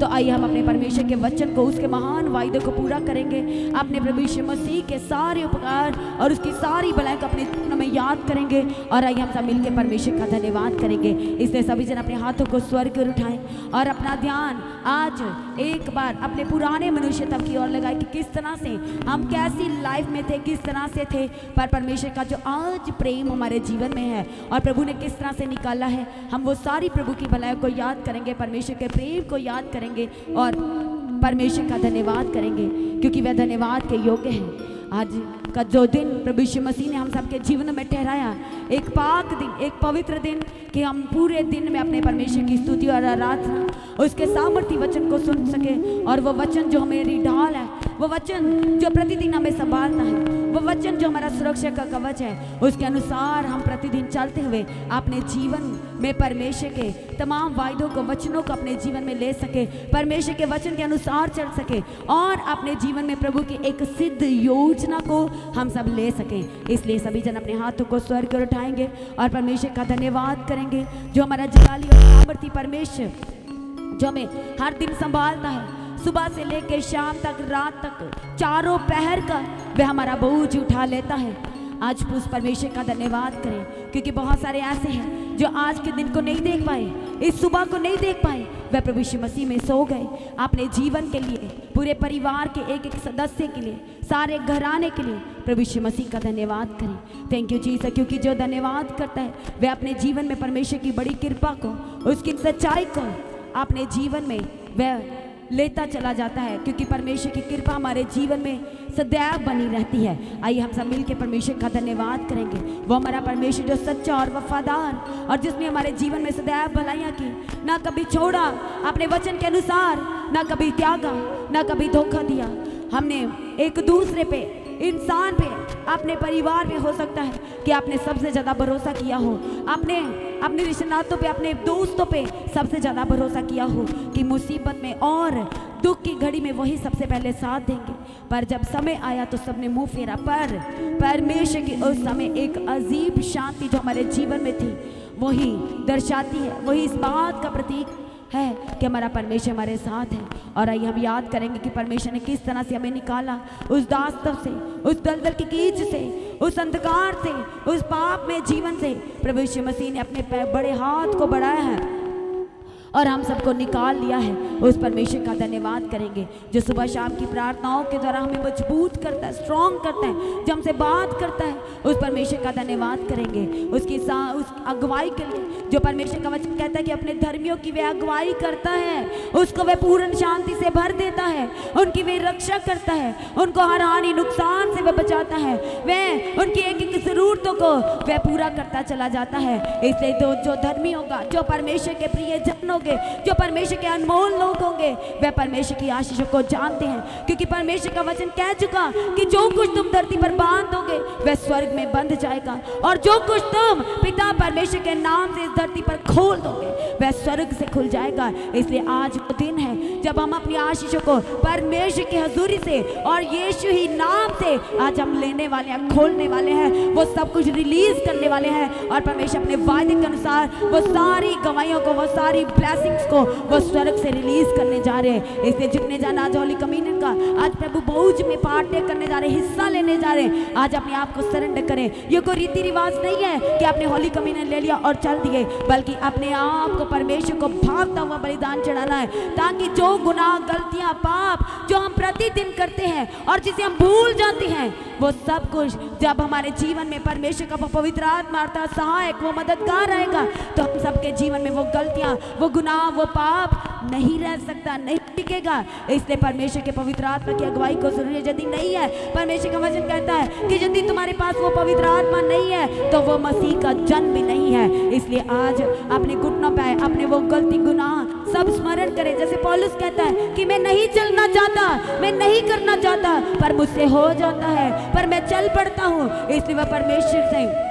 तो आइए हम अपने परमेश्वर के वचन को, उसके महान वायदे को पूरा करेंगे। अपने प्रभु यीशु मसीह के सारे उपकार और उसकी सारी भलाई को अपने जीवन में याद करेंगे और आइए हम सब मिलकर परमेश्वर का धन्यवाद करेंगे। इसलिए सभी जन अपने हाथों को स्वर्ग की ओर उठाएं और अपना ध्यान आज एक बार अपने पुराने मनुष्यत्व की ओर लगाए कि किस तरह से हम कैसी लाइफ में थे, किस तरह से थे, पर परमेश्वर का जो आज प्रेम हमारे जीवन में है और प्रभु ने किस तरह से निकाला है, हम वो सारी प्रभु की भलाई को याद करेंगे, परमेश्वर के प्रेम को याद करेंगे और परमेश्वर का धन्यवाद करेंगे क्योंकि वह धन्यवाद के योग्य है। आज का जो दिन प्रभु यीशु मसीह ने हम सबके जीवन में ठहराया, एक पाक दिन, एक पवित्र दिन कि हम पूरे दिन में अपने परमेश्वर की स्तुति और आराधना, उसके सामर्थी वचन को सुन सके और वो वचन जो हमारी ढाल है, वो वचन जो प्रतिदिन हमें संभालता है, वो वचन जो हमारा सुरक्षा का कवच है, उसके अनुसार हम प्रतिदिन चलते हुए अपने जीवन में परमेश्वर के तमाम वायदों को, वचनों को अपने जीवन में ले सके, परमेश्वर के वचन के अनुसार चल सके और अपने जीवन में प्रभु की एक सिद्ध योजना को हम सब ले सकें। इसलिए सभी जन अपने हाथों को स्वर्ग पर उठाएंगे और परमेश्वर का धन्यवाद करेंगे जो हमारा जलाली और सामर्थी परमेश्वर जो हमें हर दिन संभालता है, सुबह से लेकर शाम तक, रात तक, चारों पहर का वह हमारा बोझ उठा लेता है। आज उस परमेश्वर का धन्यवाद करें क्योंकि बहुत सारे ऐसे हैं जो आज के दिन को नहीं देख पाए, इस सुबह को नहीं देख पाए, वह प्रभु यीशु मसीह में सो गए। अपने जीवन के लिए, पूरे परिवार के एक एक सदस्य के लिए, सारे घराने के लिए प्रभु यीशु मसीह का धन्यवाद करें। थैंक यू जीसस, क्योंकि जो धन्यवाद करता है वह अपने जीवन में परमेश्वर की बड़ी कृपा को, उसकी सच्चाई को अपने जीवन में वह लेता चला जाता है क्योंकि परमेश्वर की कृपा हमारे जीवन में सदैव बनी रहती है। आइए हम सब मिलकर परमेश्वर का धन्यवाद करेंगे। वो हमारा परमेश्वर जो सच्चा और वफादार और जिसने हमारे जीवन में सदैव भलाइयाँ की, ना कभी छोड़ा अपने वचन के अनुसार, ना कभी त्यागा, ना कभी धोखा दिया। हमने एक दूसरे पे, इंसान पे, अपने परिवार पे, हो सकता है कि आपने सबसे ज़्यादा भरोसा किया हो, अपने रिश्तेदारों पे, अपने दोस्तों पे सबसे ज़्यादा भरोसा किया हो कि मुसीबत में और दुख की घड़ी में वही सबसे पहले साथ देंगे, पर जब समय आया तो सबने मुंह फेरा। पर परमेश्वर की उस समय एक अजीब शांति जो हमारे जीवन में थी वही दर्शाती है, वही इस बात का प्रतीक है कि हमारा परमेश्वर हमारे साथ है। और आइए हम याद करेंगे कि परमेश्वर ने किस तरह से हमें निकाला उस दास्तव से, उस दलदल की कीच से, उस अंधकार से, उस पाप में जीवन से प्रभु यीशु मसीह ने अपने बड़े हाथ को बढ़ाया है और हम सबको निकाल लिया है। उस परमेश्वर का धन्यवाद करेंगे जो सुबह शाम की प्रार्थनाओं के द्वारा हमें मजबूत करता है, स्ट्रॉन्ग करता है, जो हमसे बात करता है। उस परमेश्वर का धन्यवाद करेंगे उसकी उस अगुवाई के लिए जो परमेश्वर का वचन कहता है कि अपने धर्मियों की वे अगुवाई करता है, उसको वह पूर्ण शांति से भर देता है, उनकी वे रक्षा करता है, उनको हर हानि नुकसान से वह बचाता है, वह उनकी एक एक जरूरतों को वह पूरा करता चला जाता है। इसलिए जो धर्मी होगा, जो परमेश्वर के प्रिय जन होंगे, जो परमेश्वर के अनमोल लोग होंगे, वह परमेश्वर की आशीषों को जानते हैं क्योंकि परमेश्वर का वचन कह चुका कि जो कुछ तुम धरती पर बांध दोगे वह स्वर्ग में बंध जाएगा और जो कुछ तुम पिता परमेश्वर के नाम से इस धरती पर खोल दोगे वह स्वर्ग से खुल जाएगा। इसलिए आज वो दिन है जब हम अपनी आशीषों को परमेश्वर की हजूरी से और यीशु ही नाम से आज हम लेने वाले हैं, खोलने वाले हैं, वो सब कुछ रिलीज करने वाले हैं और परमेश्वर अपने वायदे के अनुसार वो सारी गवाहियों को, वो सारी ब्लेसिंग्स को वो स्वर्ग से रिलीज करने जा रहे हैं। इसलिए जितने जन आज होली कम्युनियन का आज प्रभु बोझ में पार्टे करने जा रहे, हिस्सा लेने जा रहे हैं, आज अपने आप को सरेंडर करें। ये कोई रीति रिवाज नहीं है कि आपने होली कम्युनियन ले लिया और चल दिए, बल्कि अपने आप को परमेश्वर को भागता हुआ बलिदान चढ़ाना है ताकि जो गुनाह, गलतियां, पाप जो हम प्रतिदिन करते हैं और जिसे हम भूल जाते हैं, वो सब कुछ जब हमारे जीवन में परमेश्वर का पवित्र आत्मा अर्थात सहायक, वो मददगार आएगा तो हम सबके जीवन में वो गलतियां, वो गुनाह, वो पाप नहीं रह सकता, नहीं टिकेगा। इसलिए परमेश्वर के पवित्र आत्मा की अगुवाई को जरूरी यदि नहीं है, परमेश्वर का वचन कहता है कि यदि तुम्हारे पास वो पवित्र आत्मा नहीं है तो वो मसीह का जन्म भी नहीं है। इसलिए आज अपने घुटनों पे अपने वो गलती, गुनाह सब स्मरण करें। जैसे पौलुस कहता है कि मैं नहीं चलना चाहता, मैं नहीं करना चाहता, पर मुझसे हो जाता है, पर मैं चल पड़ता हूँ। इसलिए वह परमेश्वर से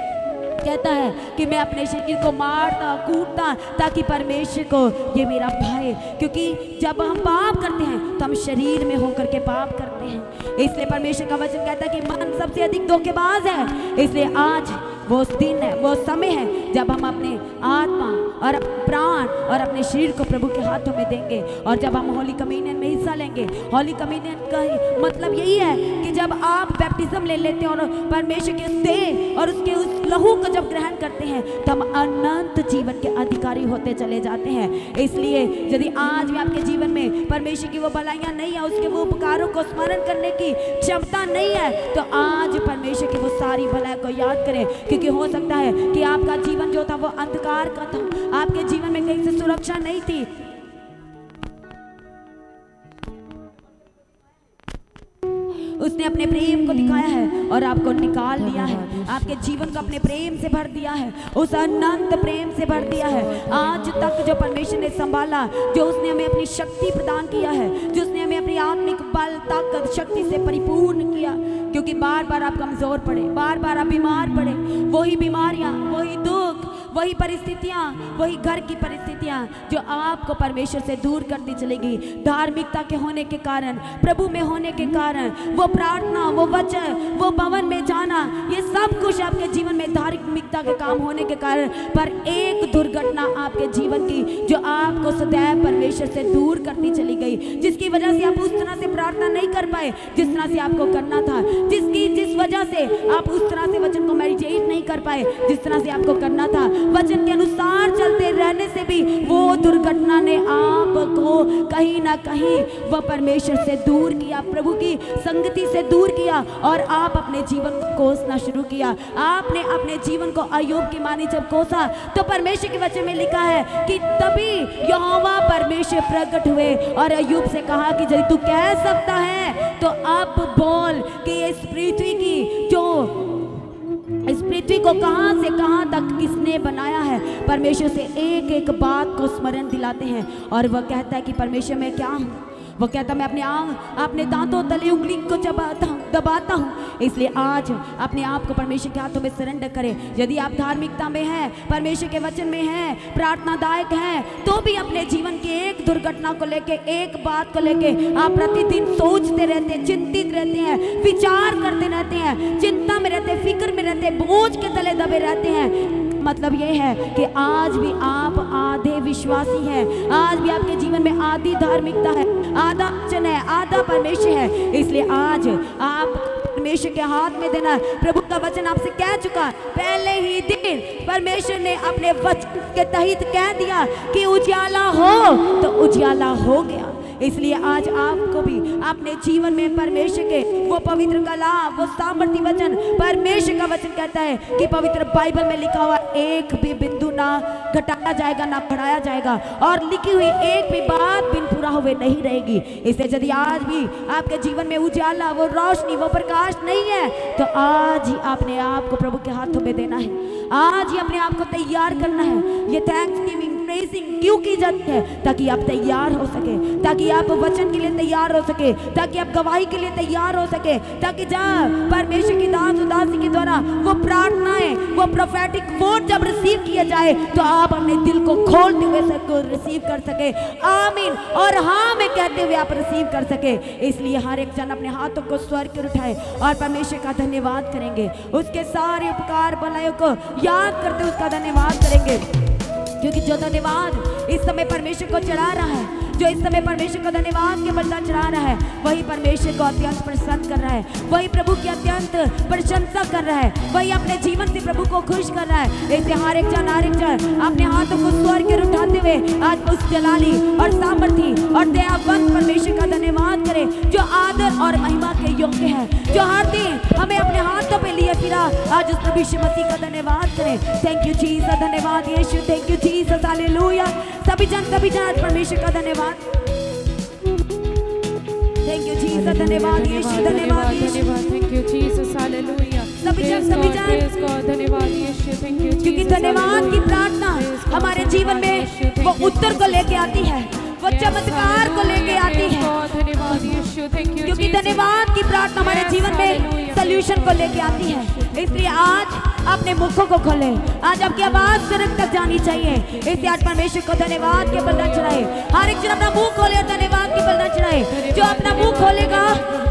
कहता है कि मैं अपने शरीर को मारता, कूटता ताकि परमेश्वर को ये मेरा भाई, क्योंकि जब हम पाप करते हैं तो हम शरीर में होकर के पाप करते हैं। इसलिए परमेश्वर का वचन कहता है कि मन सबसे अधिक धोखेबाज है। इसलिए आज वो दिन है, वो समय है जब हम अपने आत्मा और प्राण और अपने शरीर को प्रभु के हाथों में देंगे। और जब हम होली कम्युनियन में हिस्सा लेंगे, होली कम्युनियन का मतलब यही है कि जब आप बैप्टिज्म ले लेते हैं और परमेश्वर के देह और उसके उस लहू को जब ग्रहण करते हैं तो हम अनंत जीवन के अधिकारी होते चले जाते हैं। इसलिए यदि आज भी आपके जीवन में परमेश्वर की वो भलाइयाँ नहीं है, उसके वो उपकारों को स्मरण करने की क्षमता नहीं है, तो आज परमेश्वर की वो सारी भलाई को याद करें, क्योंकि हो सकता है कि आपका जीवन जो था वो अंधकार का था, आपके जीवन में कहीं से सुरक्षा नहीं थी। उसने अपने प्रेम को दिखाया है और आपको निकाल लिया है, आपके जीवन को अपने प्रेम से भर दिया है, उस अनंत प्रेम से भर दिया है। आज तक जो परमेश्वर ने संभाला, जो उसने हमें अपनी शक्ति प्रदान किया है, जो उसने हमें अपनी आत्मिक बल ताकत शक्ति से परिपूर्ण किया, क्योंकि बार बार आप कमजोर पड़े, बार बार आप बीमार पड़े, वही बीमारियां, वही दुख, वही परिस्थितियां, वही घर की परिस्थितियां जो आपको परमेश्वर से दूर करती चलेगी। धार्मिकता के होने के कारण, प्रभु में होने के कारण, वो प्रार्थना, वो वचन, वो भवन में जाना, ये सब कुछ आपके जीवन में धार्मिकता के काम होने के कारण, पर एक दुर्घटना आपके जीवन की जो आपको सदैव परमेश्वर से दूर करती चली गई, जिसकी वजह से आप उस तरह से प्रार्थना नहीं कर पाए जिस तरह से आपको करना था, जिस वजह से आप उस तरह से वचन को मेडिटेट नहीं कर पाए जिस तरह से आपको करना था। वचन के अनुसार चलते रहने से भी वो दुर्घटना ने आपको कहीं ना कहीं वह परमेश्वर से दूर किया, प्रभु की संगति से दूर किया, और आप अपने जीवन को कोसना शुरू किया। आपने अपने जीवन को अय्यूब की मानी जब कोसा, तो परमेश्वर के वचन में लिखा है कि तभी यहोवा परमेश्वर प्रकट हुए और अय्यूब से कहा कि यदि तू कह सकता है तो अब बोल कि इस पृथ्वी को कहां से कहां तक किसने बनाया है। परमेश्वर से एक एक बात को स्मरण दिलाते हैं और वह कहता है कि परमेश्वर मैं क्या हूं। वो कहता मैं अपने दांतों तले उंगली को दबाता हूँ। इसलिए आज अपने आप को परमेश्वर के हाथों में सरेंडर करें। यदि आप धार्मिकता में हैं, परमेश्वर के वचन में हैं, प्रार्थनादायक हैं, तो भी अपने जीवन की एक दुर्घटना को लेके, एक बात को लेके आप प्रतिदिन सोचते रहते हैं, चिंतित रहते हैं, विचार करते रहते हैं, चिंता में रहते हैं, फिक्र में रहते हैं, बोझ के तले दबे रहते हैं। मतलब ये है कि आज भी आप आधे विश्वासी हैं, आज भी आपके जीवन में आधी धार्मिकता है, आधा वचन है, आधा परमेश्वर है। इसलिए आज आप परमेश्वर के हाथ में देना। प्रभु का वचन आपसे कह चुका, पहले ही दिन परमेश्वर ने अपने वचन के तहत कह दिया कि उजियाला हो, तो उजियाला हो गया। इसलिए आज आपको भी अपने जीवन में परमेश्वर के वो पवित्र कला, वो सामर्थ्य वचन, परमेश्वर का वचन कहता है कि पवित्र बाइबल में लिखा हुआ एक भी बिंदु ना घटाया जाएगा ना बढ़ाया जाएगा, और लिखी हुई एक भी बात बिन पूरा हुए नहीं रहेगी। इसलिए यदि आज भी आपके जीवन में उजाला, वो रोशनी, वो प्रकाश नहीं है, तो आज ही अपने आप को प्रभु के हाथों में देना है, आज ही अपने आप को तैयार करना है। ये थैंक्सगिविंग, प्रेजिंग क्यों की जाती है? ताकि आप तैयार हो सके, ताकि आप वचन के लिए तैयार हो सके, ताकि आप गवाही के लिए तैयार हो सके, ताकि जब परमेश्वर की दास उदासी के द्वारा वो प्रार्थनाएं, वो प्रोफेटिक वर्ड जब रिसीव किया जाए, तो आप अपने दिल को खोलते हुए सबको रिसीव कर सके। आमीन और हाँ में कहते हुए आप रिसीव कर सके। इसलिए हर एक जन अपने हाथों को स्वर्ग पर उठाए और परमेश्वर का धन्यवाद करेंगे, उसके सारे उपकार भलाइयों को याद करते उसका धन्यवाद करेंगे, क्योंकि जो धन्यवाद इस समय परमेश्वर को चढ़ा रहा है, जो इस समय परमेश्वर को धन्यवाद के बलिदान चढ़ा रहा है, वही परमेश्वर को अत्यंत प्रसन्न कर रहा है, वही प्रभु की अत्यंत प्रशंसा कर रहा है, वही अपने जीवन से प्रभु को खुश कर रहा है। इसलिए हर एक जन अपने हाथों को स्वर्ग पर उठाते हुए आज उस जलाली और सामर्थी और दयावंत परमेश्वर का धन्यवाद करें, जो आदर और महिमा के योग्य है, जो हर दिन हमें अपने हाथों पे लिए फिरा। आज उस प्रभु यीशु मसीह का धन्यवाद करें। थैंक यू जीसस, धन्यवाद यीशु, थैंक यू जीसस, हालेलुया। सभी जन आज परमेश्वर का धन्यवाद। थैंक यू जीसस, धन्यवाद यीशु, धन्यवाद यीशु, थैंक यू जीसस, हालेलुया। सभी जन धन्यवाद यीशु, थैंक यू, क्योंकि धन्यवाद की प्रार्थना हमारे जीवन में वो उत्तर को लेके आती है, वो चमत्कार को लेके आती है। धन्यवाद यीशु, थैंक यू, क्योंकि धन्यवाद की प्रार्थना हमारे जीवन में सल्यूशन को लेके आती है। इसलिए आज अपने मुखों को खोले, आज आपकी आवाज स्वर्ग तक जानी चाहिए। इसलिए आज परमेश्वर को धन्यवाद के बलिदान चढ़ाए। हर एक जन अपना मुंह खोले और धन्यवाद के बलिदान चढ़ाए। जो अपना मुंह खोलेगा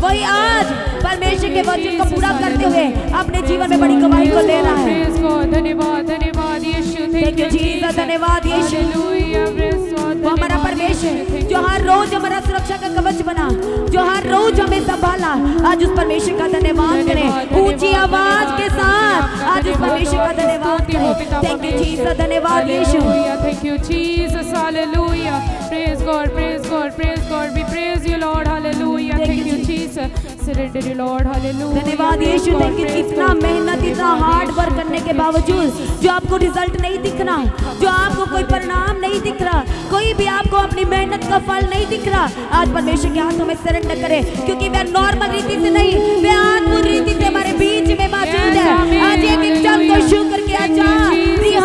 वही आज परमेश्वर के वचन को पूरा करते हुए अपने जीवन में बड़ी गवाही को लेना है। Praise God, धन्यवाद धन्यवाद यीशु, Thank you Jesus, धन्यवाद यीशु। Hallelujah, praise God, वो हमारा परमेश्वर जो हर रोज हमारा सुरक्षा का कवच बना, जो हर रोज हमें संभाला, आज उस परमेश्वर का धन्यवाद करें ऊंची आवाज के साथ। आज उस परमेश्वर का धन्यवाद करें। Thank you Jesus, धन्यवाद यीशु। Thank you Jesus, hallelujah, praise God, praise God, praise God, we praise you Lord, hallelujah, thank you Jesus, surrender you Lord, hallelujah, धन्यवाद यीशु। Thank you. इतना मेहनत, इतना हार्ड वर्क करने के बावजूद जो आपको रिजल्ट नहीं दिख रहा, जो आपको कोई परिणाम नहीं दिख रहा, कोई भी आपको अपनी मेहनत का फल नहीं दिख रहा, आज परमेश्वर के हाथों में सरेंडर करें, क्योंकि वह नॉर्मल रीति से नहीं, वह अद्भुत रीति से हमारे बीच में मौजूद है। आज एक जन को शुक्र किया जाए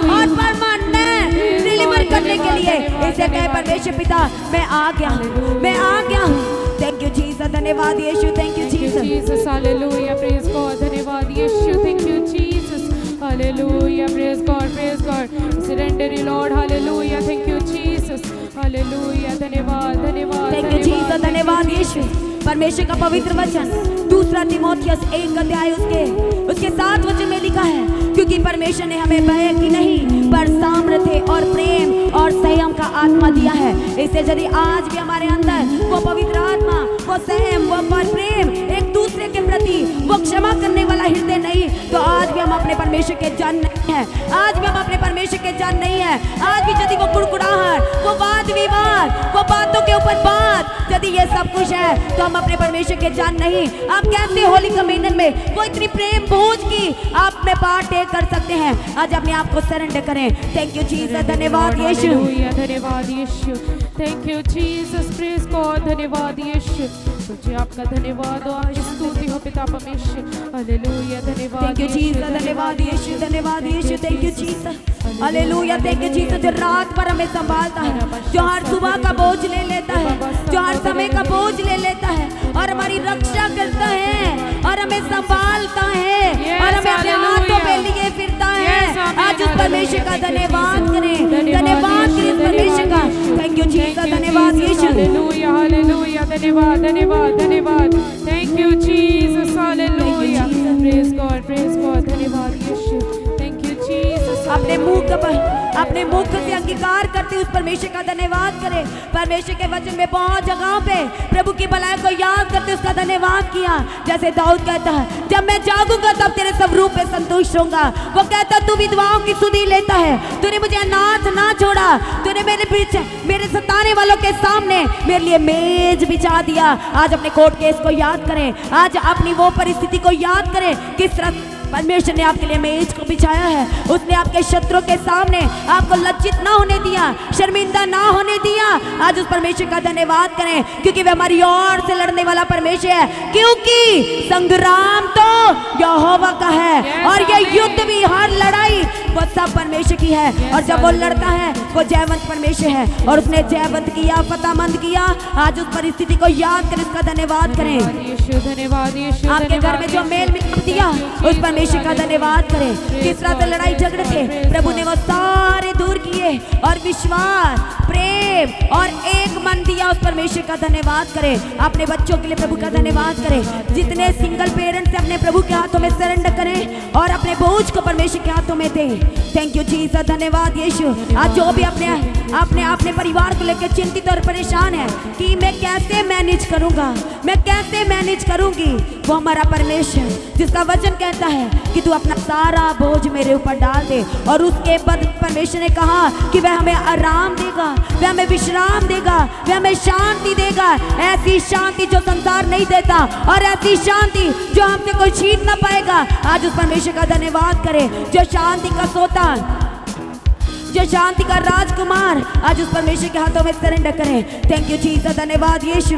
और परमानेंट डिलीवर करने के लिए इसे कहे परमेश्वर पिता मैं आ गया हूँ, मैं आ गया हूँ। थैंक यू जीसस, धन्यवाद यीशु। Thank you Jesus, hallelujah, praise God, धन्यवाद यीशु, thank you Jesus, hallelujah, praise God, surrender you Lord, hallelujah, thank you Jesus, hallelujah, धन्यवाद धन्यवाद थैंक यू जीसस, धन्यवाद यीशु। परमेश्वर का पवित्र वचन 2 तीमुथियुस 1 अध्याय उसके 7 वचन में लिखा है, क्योंकि परमेश्वर ने हमें भय की नहीं पर सामर्थ्य और प्रेम और संयम का आत्मा दिया है। इसलिए यदि आज भी हमारे अंदर वो पवित्र आत्मा, वो संयम, वो प्रेम, एक दूसरे के प्रति वो क्षमा करने वाला हृदय नहीं, तो आज भी हम अपने परमेश्वर के जन नहीं है। आज भी हम अपने परमेश्वर के जन नहीं है। आज भी यदि वो कुड़कुड़ाहट, वो वाद विवाद, वो बातों के ऊपर बात, यदि ये सब कुछ है तो हम अपने परमेश्वर के जन नहीं। आप कैसे होली कम्युनियन में वो इतनी प्रेम बोझ की आप में पार्ट कर सकते हैं? आज अपने आप को सरेंडर करें। थैंक यू जीसस, धन्यवाद यीशु, धन्यवाद यीशु, thank you Jesus, praise God, धन्यवाद यीशु, तुझे आपका धन्यवाद हो, आपकी स्तुति हो पिता परमेश्वर, हालेलुया, धन्यवाद। थैंक यू जीसस, धन्यवाद यीशु, धन्यवाद यीशु, thank you Jesus, hallelujah, thank you Jesus, जो रात भर हमें संभालता है, जो हर सुबह का बोझ ले लेता है, जो हर समय का बोझ ले लेता है और हमारी रक्षा करता है और हमें संभालता है और हमें अपने हाथों पे लिए फिरता है। आज उस परमेश्वर का धन्यवाद करें, धन्यवाद करें परमेश्वर का। थैंक यू जीसस, धन्यवाद यीशु, हालेलुया, हालेलुया, धन्यवाद, धन्यवाद, धन्यवाद, thank you Jesus, hallelujah, praise God, धन्यवाद यीशु, थैंक यू जीसस। अपने मुख से अंगीकार करते उस परमेश्वर का धन्यवाद करें। परमेश्वर के वचन में बहुत जगहों पे प्रभु की भलाई को याद करते उसका धन्यवाद किया। जैसे दाऊद कहता है, जब मैं जागूंगा तब तेरे स्वरूप पे संतुष्ट होऊंगा। वो कहता तू विधवाओं की सुधि लेता है, तूने मुझे अनाथ ना छोड़ा, तूने मेरे सताने वालों के सामने मेरे लिए मेज बिछा दिया। आज अपने कोर्ट केस को याद करें, आज अपनी वो परिस्थिति को याद करें किस तरह परमेश्वर ने आपके लिए मेज को बिछाया है। उसने आपके शत्रु के सामने आपको लज्जित ना होने दिया, शर्मिंदा ना होने दिया। आज उस परमेश्वर का धन्यवाद करें, क्योंकि वह हमारी ओर से लड़ने वाला परमेश्वर है, क्योंकि संग्राम तो यहोवा का है और ये युद्ध भी, हर लड़ाई वो सब परमेश्वर की है। और जब वो लड़ता है वो जयवंत परमेश्वर है और उसने जयवंत किया, फतेहमंद किया। आज उस परिस्थिति को याद कर इसका धन्यवाद करें। आपके घर में जो मेल मिलाप दिया उस परमेश्वर का धन्यवाद करें। किस तरह से लड़ाई झगड़े थे प्रभु ने वो सारे दूर किए और विश्वास, प्रेम और एक मन दिया। उस परमेश्वर का धन्यवाद करें। अपने बच्चों के लिए प्रभु का धन्यवाद करें। जितने सिंगल पेरेंट्स से अपने प्रभु के हाथों में सरेंडर करें और अपने बोझ को परमेश्वर के हाथों में दें। थैंक यू जीसस, धन्यवाद यीशु। आज जो भी अपने परिवार को लेकर चिंतित और परेशान है कि मैं कैसे मैनेज करूंगा, मैं कैसे मैनेज करूंगी, वो हमारा परमेश्वर जिसका वचन कहता है कि तू अपना सारा बोझ मेरे ऊपर डाल दे। और उसके बाद परमेश्वर ने कहा कि वह हमें आराम देगा, वह हमें विश्राम देगा, वह हमें शांति देगा। ऐसी शांति जो संसार नहीं देता और ऐसी शांति जो हमसे कोई छीन ना पाएगा। आज उस परमेश्वर का धन्यवाद करें जो शांति का सोता, जो शांति का राजकुमार। आज उस परमेश्वर के हाथों में सरेंडर करें। थैंक यू जीसस, धन्यवाद यीशु,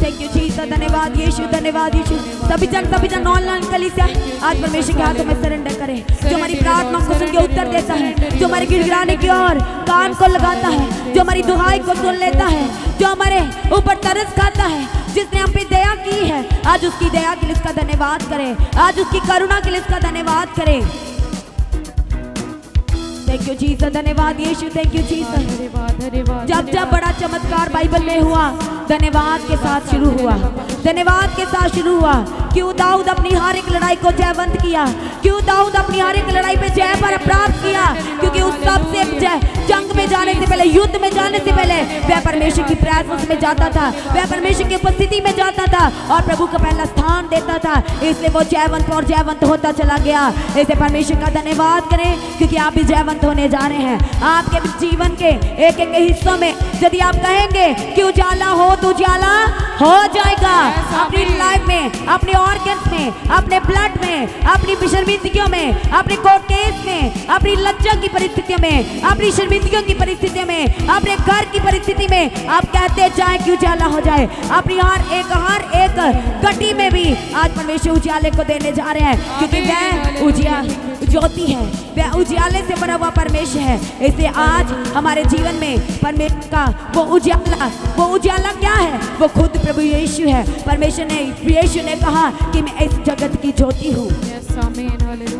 थैंक यू जीसस, धन्यवाद यीशु, धन्यवाद यीशु। सभी जन ऑनलाइन कलीसिया आज परमेश्वर के हाथों में सरेंडर करें। जो हमारी प्रार्थना को सुन के उत्तर देता है, जो हमारे गिड़गिड़ाने की ओर कान को लगाता है, जो हमारी दुहाई को सुन लेता है, जो हमारे ऊपर तरस खाता है, जिसने हम पे दया की है। आज उसकी दया के लिए इसका धन्यवाद करें। आज उसकी करुणा के लिए इसका धन्यवाद करें। थैंक यू जीसस, धन्यवाद यीशु, थैंक यू जीसस। धन्यवाद धन्यवाद। जब जब बड़ा चमत्कार बाइबल में हुआ, धन्यवाद के साथ शुरू हुआ, धन्यवाद के साथ शुरू हुआ। क्यों दाऊद अपनी हर एक लड़ाई को जयवंत किया, क्यों दाऊद अपनी हर एक लड़ाई पे जय पर प्राप्त किया, क्योंकि उस सबसे जंग में जाने से पहले, युद्ध में जाने से पहले वह परमेश्वर की प्रेजेंस में जाता था, वह परमेश्वर की उपस्थिति में जाता था और प्रभु को पहला स्थान देता था। इसलिए वो जयवंत और जयवंत होता चला गया। इसे परमेश्वर का धन्यवाद करें, क्योंकि आप भी जयवंत होने जा रहे हैं। आपके जीवन के एक एक हिस्सों में यदि आप कहेंगे कि उजाला हो तो उजाला हो जाएगा। अपनी लाइफ में, अपने ऑर्गन्स में, अपने ब्लड में, अपनी शर्मिंदगियों में, अपने कोर्ट केस में, अपनी लज्जा की परिस्थितियों में, अपनी शर्मिंदगियों की परिस्थितियों में, अपने घर की परिस्थिति में आप कहते जाए कि उजाला हो जाए। अपनी हर एक गटी में भी आज परमेश्वर उजाले को देने जा रहे हैं, क्योंकि वह ज्योति है, वह उजाले से भरा हुआ परमेश्वर है। इसलिए आज हमारे जीवन में परमेश्वर का वो उजाला क्या है? वो खुद प्रभु यीशु है। परमेश्वर ने, यीशु ने कहा कि मैं इस जगत की ज्योति हूँ।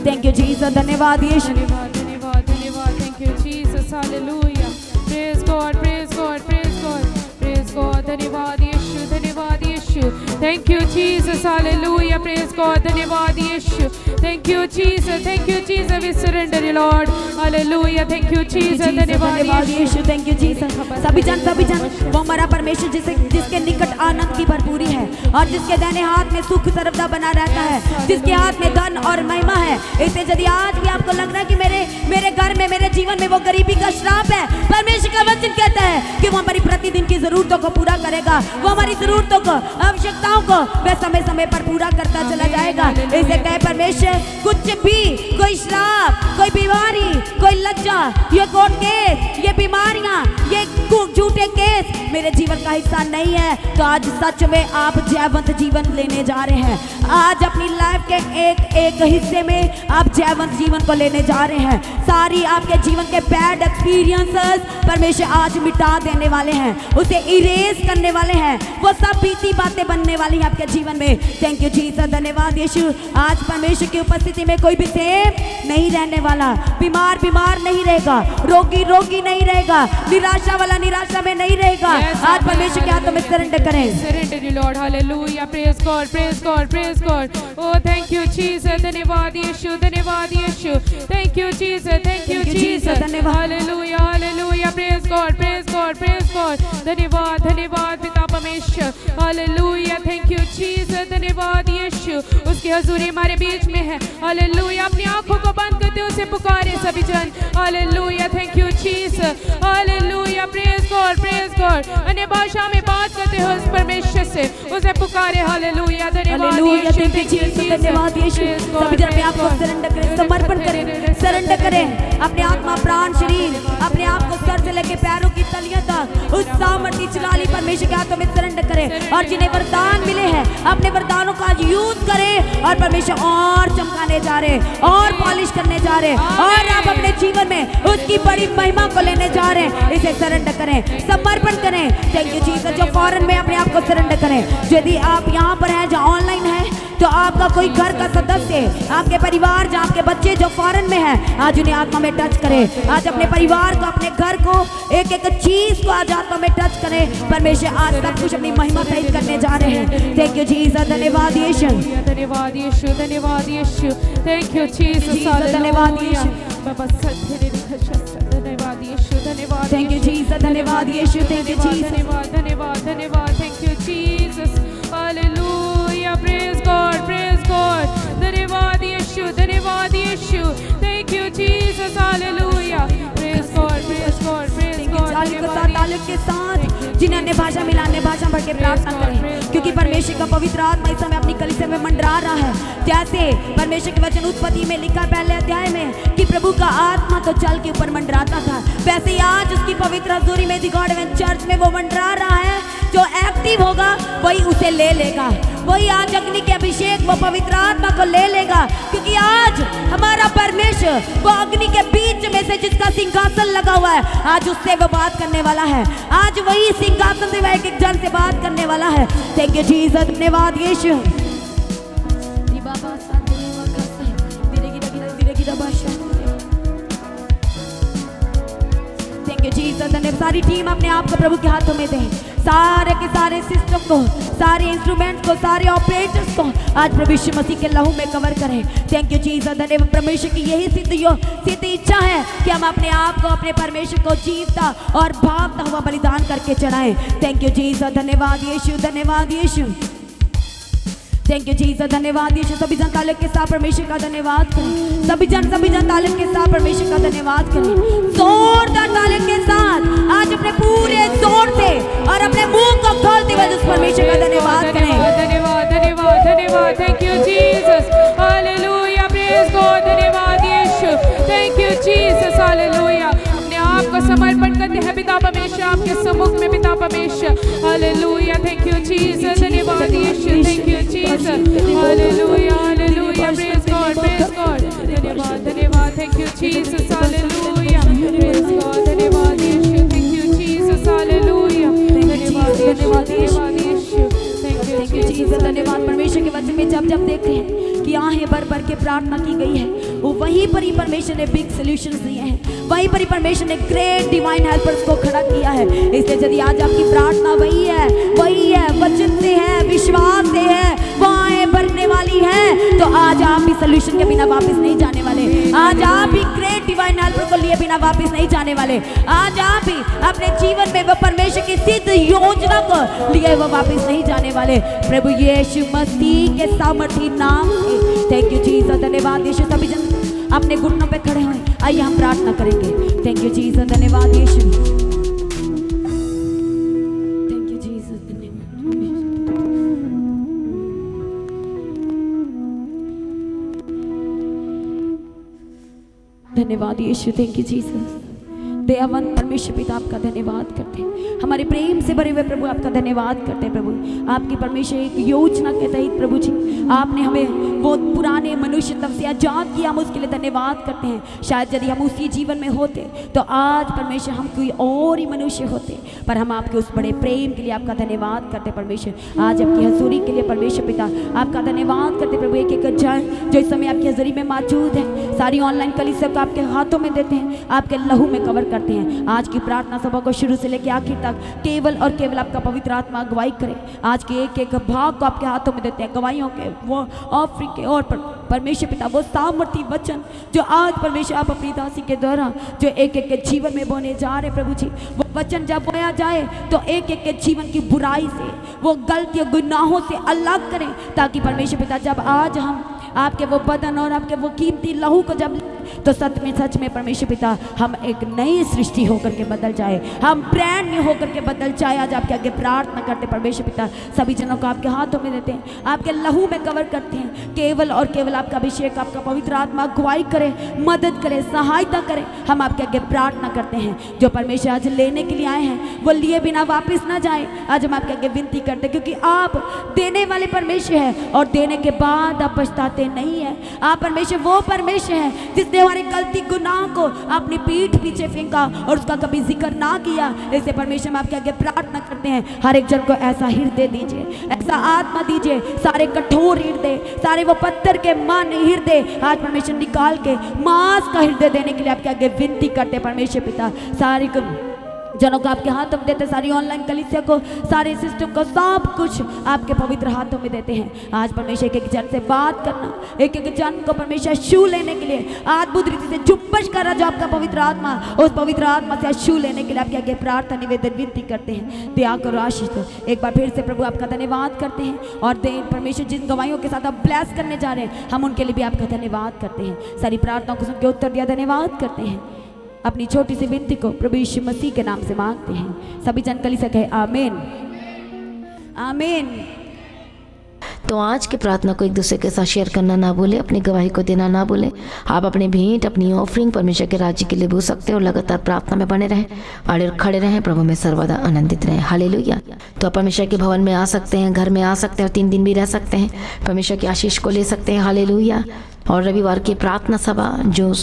थैंक यू जीसस, धन्यवाद यीशु, धन्यवाद धन्यवाद धन्यवाद। Thank you Jesus, hallelujah, praise God praise God praise God praise God. धन्यवाद यीशु, धन्यवाद यीशु, thank you Jesus, hallelujah, praise God, धन्यवाद यीशु, thank you Jesus, thank you Jesus, we surrender you Lord, hallelujah, thank you Jesus, धन्यवाद यीशु, thank you Jesus. सभी जन वो हमारा परमेश्वर जिसके निकट आनंद की भरपूरी है और जिसके दाहिने हाथ में सुख सर्वदा बना रहता है, जिसके हाथ में धन और महिमा है। इसलिए यदि आज भी आपको लग रहा है कि मेरे घर में, मेरे जीवन में वो गरीबी का श्राप है, परमेश्वर का वचन कहता है कि वो हमारी प्रतिदिन की जरूरतों को पूरा करेगा। वो हमारी जरूरतों को, आवश्यकताओं को वह समय समय पर पूरा करता चला जाएगा। इसे कहे परमेश्वर, कुछ भी, कोई श्राप, कोई बीमारी, कोई लज्जा, ये कोर्ट केस, ये बीमारियां, ये झूठे केस मेरे जीवन का हिस्सा नहीं है। तो आज सच में आप जयवंत जीवन लेने जा रहे हैं। आज अपनी लाइफ के एक हिस्से में आप जयवंत जीवन को लेने जा रहे हैं। सारी आपके जीवन के बैड एक्सपीरियंसेस परमेश्वर आज मिटा देने वाले हैं, उसे इरेज करने वाले हैं। वो सब बीती बातें बनने वाली हैं आपके जीवन में। थैंक यू जीसस, धन्यवाद यीशु। आज परमेश्वर की उपस्थिति में कोई भी सेम नहीं रहने वाला, बीमार नहीं रहेगा, रोगी नहीं रहेगा, निराशा वाला निराशा में नहीं रहेगा। आज परमेश्वर के हाथों में सरेंडर करें। Surrender you Lord, hallelujah, praise God praise God praise God. Oh thank you Jesus, धन्यवाद यीशु, धन्यवाद यीशु, thank you Jesus, thank you Jesus, hallelujah hallelujah, praise God praise God praise God. धन्यवाद धन्यवाद पिता परमेश्वर, हालेलुया, थैंक यू जीसस, धन्यवाद यीशु। उसकी हजूरी हमारे बीच में है, हालेलुया। अपनी आंखों को बंद करते उसे पुकारे सभी जन, hallelujah, thank you Jesus, hallelujah, praise God praise God. अन्य भाषा में बात करते हो उस परमेश्वर से, उसे पुकारे, हालेलुया, धन्यवाद यीशु, धन्यवाद यीशु। सभी जन में आपको सरेंडर करें, समर्पण करें, सरेंडर करें अपने आत्मा, प्राण, शरीर, अपने आप को सर से लेके पैरों की तलियों तक उस सामर्थ्य चलाली परमेश्वर के हाथों में सरेंडर करें। और जिन्हें वरदान मिले हैं अपने वरदानों का यूज करें और परमेश्वर और चमकाने जा रहे, और पॉलिश करने जा रहे, और आप अपने जीवन में उसकी बड़ी महिमा को लेने जा रहे हैं। इसे सरेंडर करें, समर्पण करें। Thank you Jesus. जो फॉरेन में अपने आप को सरेंडर करें, यदि आप यहाँ पर हैं, जो ऑनलाइन है, तो आपका कोई घर का सदस्य, आपके परिवार, जो आपके बच्चे जो फॉरेन में हैं, आज उन्हें आत्मा में टच करें। आज अपने परिवार को, अपने घर को, एक एक चीज को आज आत्मा में टच करें। परमेश्वर आज सब कुछ अपनी महिमा सहित करने जा रहे हैं। थैंक यू जीसस, धन्यवाद यीशु, धन्यवाद यीशु, धन्यवाद यीशु, थैंक यू जीसस, धन्यवाद यीशु, धन्यवाद यीशु, धन्यवाद, थैंक यू जीसस, धन्यवाद यीशु, थैंक यू जीसस, धन्यवाद धन्यवाद धन्यवाद, thank you Jesus, hallelujah, praise God, धन्यवाद यीशु, धन्यवाद यीशु, thank you Jesus, hallelujah, praise God praise God praise God. तालियों के साथ जिन्हें अन्य भाषा मिलाने भाषा भर के प्रार्थना करें, क्योंकि परमेश्वर का पवित्र आत्मा इस समय अपनी कलीसिया में मंडरा रहा है। जैसे परमेश्वर के वचन उत्पत्ति में लिखा पहले अध्याय में कि प्रभु का आत्मा तो जल के ऊपर मंडराता था, वैसे ही आज उसकी पवित्र हजूरी में दी गॉड इवेंट चर्च में वो मंडरा रहा है। जो एक्टिव होगा वही उसे ले लेगा, वही आज अग्नि के अभिषेक, वो पवित्र आत्मा को ले लेगा, क्योंकि आज हमारा परमेश्वर वो अग्नि के बीच में से जिसका सिंहासन लगा हुआ है, आज उससे वो बात करने वाला है। आज वही सिंहासन से वह एक जन से बात करने वाला है। थैंक यू जीसस, धन्यवाद यीशु। You Jesus. धन्यवाद। सारी टीम अपने आप को प्रभु के हाथों में दें, सारे के सारे सिस्टम को, सारे इंस्ट्रूमेंट्स को, सारे ऑपरेटर्स को आज प्रभु यीशु मसीह के लहू में कवर करें। Thank you Jesus. धन्यवाद। परमेश्वर की यही सिद्ध इच्छा है कि हम अपने आप को, अपने परमेश्वर को जीवता और भागता हुआ बलिदान करके चढ़ाएं। Thank you Jesus. धन्यवाद यीशु, धन्यवाद यीशु। Thank you Jesus. धन्यवाद यीशु। सभी जन तालियों के साथ परमेश्वर का धन्यवाद करें। सभी जन तालियों के साथ परमेश्वर का धन्यवाद करें। जोरदार तालियों के साथ आज अपने पूरे जोर से और अपने मुंह को खोलते हुए उस परमेश्वर का धन्यवाद करें। धन्यवाद, धन्यवाद, धन्यवाद। Thank you Jesus. Hallelujah, praise God. धन्यवाद यीशु। Thank you Jesus. हालेलुया। अपने आप को समर्पण करते हैं पिता परमेश्वर आपके सम्मुख में, पिता परमेश्वर। हालेलुया। Thank you Jesus. धन्यवाद यीशु। Thank you Jesus. Hallelujah, hallelujah. Praise God, praise God. धन्यवाद, धन्यवाद। Thank you Jesus. Hallelujah. Praise God. धन्यवाद यीशु। Thank you Jesus. हालेलुया। धन्यवाद, धन्यवाद यीशु। Thank you Jesus. धन्यवाद। परमेश्वर के वचन में जब जब देखते हैं कि आहें भर भर के प्रार्थना की गई है, वो वहीं पर ही परमेश्वर ने बिग सॉल्यूशंस दिए हैं, वहीं पर ही परमेश्वर ने ग्रेट डिवाइन हेल्पर्स को खड़ा किया है। इसलिए यदि आज आपकी प्रार्थना वही है, वचन से है, विश्वास से है, वो आहें भरने वाली है, तो आज आप भी सॉल्यूशन के बिना वापस नहीं जाने वाले। आज आप भी ग्रेट डिवाइन हेल्पर को लिए बिना वापस नहीं जाने वाले। आज आप भी अपने जीवन में वो परमेश्वर की सिद्ध योजना को लिए वो वापस नहीं जाने वाले, प्रभु यीशु मसीह के सामर्थी नाम से। Thank you Jesus. धन्यवाद यीशु। सभी जन अपने घुटनों पे खड़े हुए, आइए हम प्रार्थना करेंगे। Thank you Jesus. धन्यवाद यीशु। Thank you Jesus. धन्यवाद यीशु। Thank you Jesus. दयावान परमेश्वर पिता आपका धन्यवाद करते हैं, हमारे प्रेम से भरे हुए प्रभु आपका धन्यवाद करते हैं। प्रभु आपकी परमेश्वर एक योजना के तहत प्रभु जी आपने हमें वो पुराने मनुष्य तब से आजाद किया, हम उसके लिए धन्यवाद करते हैं। शायद यदि हम उसी जीवन में होते तो आज परमेश्वर हम कोई और ही मनुष्य होते, पर हम आपके उस बड़े प्रेम के लिए आपका धन्यवाद करते परमेश्वर। आज आपकी हजूरी के लिए परमेश्वर पिता आपका धन्यवाद करते प्रभु। एक एक जन जो इस समय आपकी हजूरी में मौजूद है, सारी ऑनलाइन कलीसिया को आपके हाथों में देते हैं, आपके लहू में कवर करते हैं। आज की प्रार्थना सभा को शुरू से लेकर आखिर तक केवल और केवल आपका पवित्र आत्मा अगुवाई करे। आज के एक एक भाग को आपके हाथों में देते हैं, गवाहियों के, वो ऑफरिंग के, और परमेश्वर पिता वो सामर्थी वचन जो आज परमेश्वर आप अपनी दासी के द्वारा जो एक एक के जीवन में बोने जा रहे प्रभु जी, वो वचन जब बोया जाए तो एक एक के जीवन की बुराई से, वो गलतियों गुनाहों से अलग करें, ताकि परमेश्वर पिता जब आज हम आपके वो बदन और आपके वो कीमती लहू को जब तो सच में परमेश्वर पिता हम एक नई सृष्टि होकर के बदल जाए, हम ब्रांड न्यू होकर के बदल जाए। आज आपके आगे प्रार्थना करते परमेश्वर पिता, सभी जनों को आपके हाथों में देते हैं, आपके लहू में कवर करते हैं। केवल और केवल आपका अभिषेक, आपका पवित्र आत्मा अगुवाई करे, मदद करे, सहायता करे। हम आपके आगे प्रार्थना करते हैं, जो परमेश्वर आज लेने के लिए आए हैं वो लिए बिना वापस ना जाए। आज हम आपके आगे विनती करते हैं, क्योंकि आप देने वाले परमेश्वर हैं और देने के बाद आप पछताते नहीं है। आप परमेश्वर वो परमेश्वर है जिसने हमारी गलती गुनाह को अपनी पीठ पीछे फेंका और उसका कभी जिक्र ना किया। ऐसे परमेश्वर में आपके आगे प्रार्थना करते हैं, हर एक जन को ऐसा हृदय दीजिए, ऐसा आत्मा दीजिए, सारे कठोर हृदय, सारे वो पत्थर के मन हृदय आज परमेश्वर निकाल के मांस का हृदय देने के लिए आपके आगे विनती करते परमेश्वर पिता। सारी जनों को आपके हाथों में देते, सारी ऑनलाइन कलीसिया को, सारे सिस्टम को, सब कुछ आपके पवित्र हाथों में देते हैं। आज परमेश्वर एक एक जन से बात करना, एक एक जन को परमेश्वर छू लेने के लिए अद्भुत रीति से चुप्पश कर रहा जो आपका पवित्र आत्मा, उस पवित्र आत्मा से छू लेने के लिए आपके आगे प्रार्थना निवेदन विनती करते हैं। दया करो, आशीष दो। एक बार फिर से प्रभु आपका धन्यवाद करते हैं और परमेश्वर जिन गवाहियों के साथ आप ब्लेस करने जा रहे हैं, हम उनके लिए भी आपका धन्यवाद करते हैं। सारी प्रार्थनाओं को सुन के उत्तर दिया, धन्यवाद करते हैं। अपनी छोटी सी विनती को प्रभु यीशु मसीह के नाम से मांगते हैं। सभी जन कलीसिया कहे आमीन, आमीन। तो आज की प्रार्थना को एक दूसरे के साथ शेयर करना ना भूले, अपनी गवाही को देना ना भूले। आप अपनी भेंट, अपनी ऑफरिंग परमेश्वर के राज्य के लिए भूल सकते हो। लगातार प्रार्थना में बने रहें और खड़े रहें, प्रभु में सर्वदा आनंदित रहें। हालेलुया। तो आप परमेश्वर के भवन में आ सकते हैं, घर में आ सकते हैं और 3 दिन भी रह सकते हैं, परमेश्वर की आशीष को ले सकते हैं। हालेलुया। और रविवार की प्रार्थना सभा जो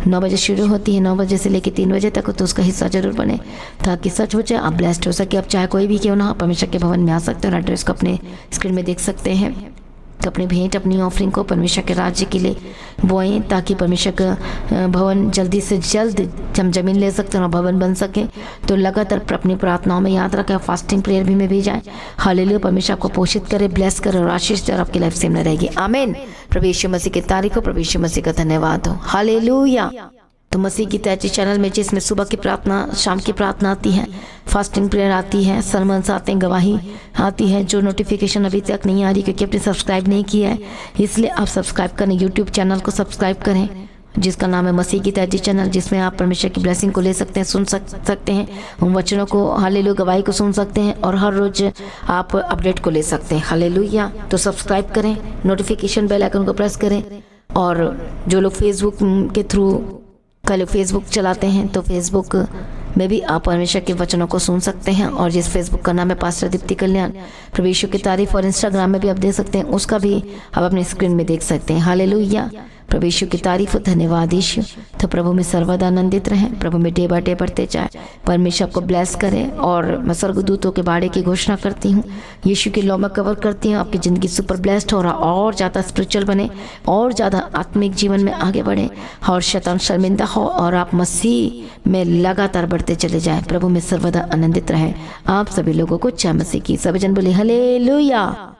9 बजे शुरू होती है, 9 बजे से लेकर 3 बजे तक, तो उसका हिस्सा जरूर बने ताकि सच हो जाए, आप ब्लेस्ड हो सके। आप चाहे कोई भी क्यों ना, परमेश्वर के भवन में आ सकते हैं और एड्रेस को अपने स्क्रीन में देख सकते हैं। तो अपनी भेंट अपनी ऑफरिंग को परमेश्वर के राज्य के लिए बोएं, ताकि परमेश्वर का भवन जल्दी से जल्द हम जमीन ले सकते हैं और भवन बन सके। तो लगातार अपनी प्रार्थनाओं में याद रखें, फास्टिंग प्रेयर भी में भी जाए। हालेलुया, परमेश्वर आपको पोषित करे, ब्लेस करे और आशीष दे और आपकी लाइफ सेम में रहेगी। आमीन। प्रभु यीशु मसीह की तारीफ हो, प्रभु यीशु मसीह का धन्यवाद हो। हालेलुया। तो मसीह की तैयारी चैनल में जिसमें सुबह की प्रार्थना, शाम की प्रार्थना आती है, फास्टिंग प्रेयर आती है, सरमन्स आते हैं, गवाही आती है, जो नोटिफिकेशन अभी तक नहीं आ रही क्योंकि आपने सब्सक्राइब नहीं किया है, इसलिए आप सब्सक्राइब करें, यूट्यूब चैनल को सब्सक्राइब करें जिसका नाम है मसीह की तैयारी चैनल, जिसमें आप परमेश्वर की ब्लेसिंग को ले सकते हैं, सुन सकते हैं, उन वचनों को, हालेलुया, गवाही को सुन सकते हैं और हर रोज आप अपडेट को ले सकते हैं। हालेलुया। तो सब्सक्राइब करें, नोटिफिकेशन बेल आइकन को प्रेस करें। और जो लोग फेसबुक के थ्रू कल फेसबुक चलाते हैं तो फेसबुक में भी आप परमेश्वर के वचनों को सुन सकते हैं, और जिस फेसबुक का नाम है पास्टर दीप्ति कल्याण, प्रभु यीशु की तारीफ, और इंस्टाग्राम में भी आप देख सकते हैं, उसका भी आप अपने स्क्रीन में देख सकते हैं। हालेलुया, प्रभु यीशु की तारीफ, धन्यवाद यीशु। तो प्रभु में सर्वदा आनंदित रहें, प्रभु में डे बाय डे बढ़ते जाए, परमेश्वर आपको ब्लेस करें। और मैं स्वर्गदूतों के बाड़े की घोषणा करती हूँ, यीशु की लौ में कवर करती हूँ, आपकी ज़िंदगी सुपर ब्लेस्ड हो रहा, और ज़्यादा स्पिरिचुअल बने, और ज़्यादा आत्मिक जीवन में आगे बढ़े, और शैतान शर्मिंदा हो, और आप मसीह में लगातार बढ़ते चले जाएं। प्रभु में सर्वदा आनंदित रहें। आप सभी लोगों को जय मसीह की। सभी जन बोले हालेलुया।